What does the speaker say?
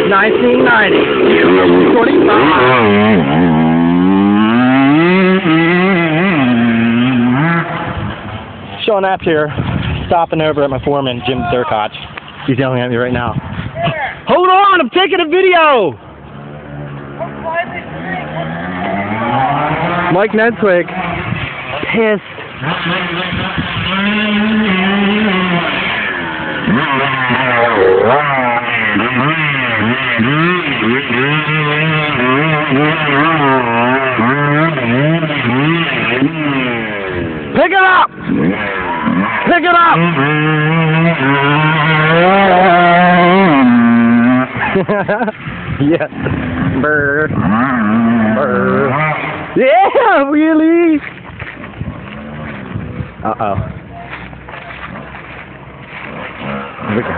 1990. 45. Showing up here, stopping over at my foreman, Jim Durkotch. He's yelling at me right now. Hold on, I'm taking a video! Mike Nedswick, pissed. Pick it up! Pick it up! Yeah. Brr. Brr. Yeah, really? Uh-oh. Here we go.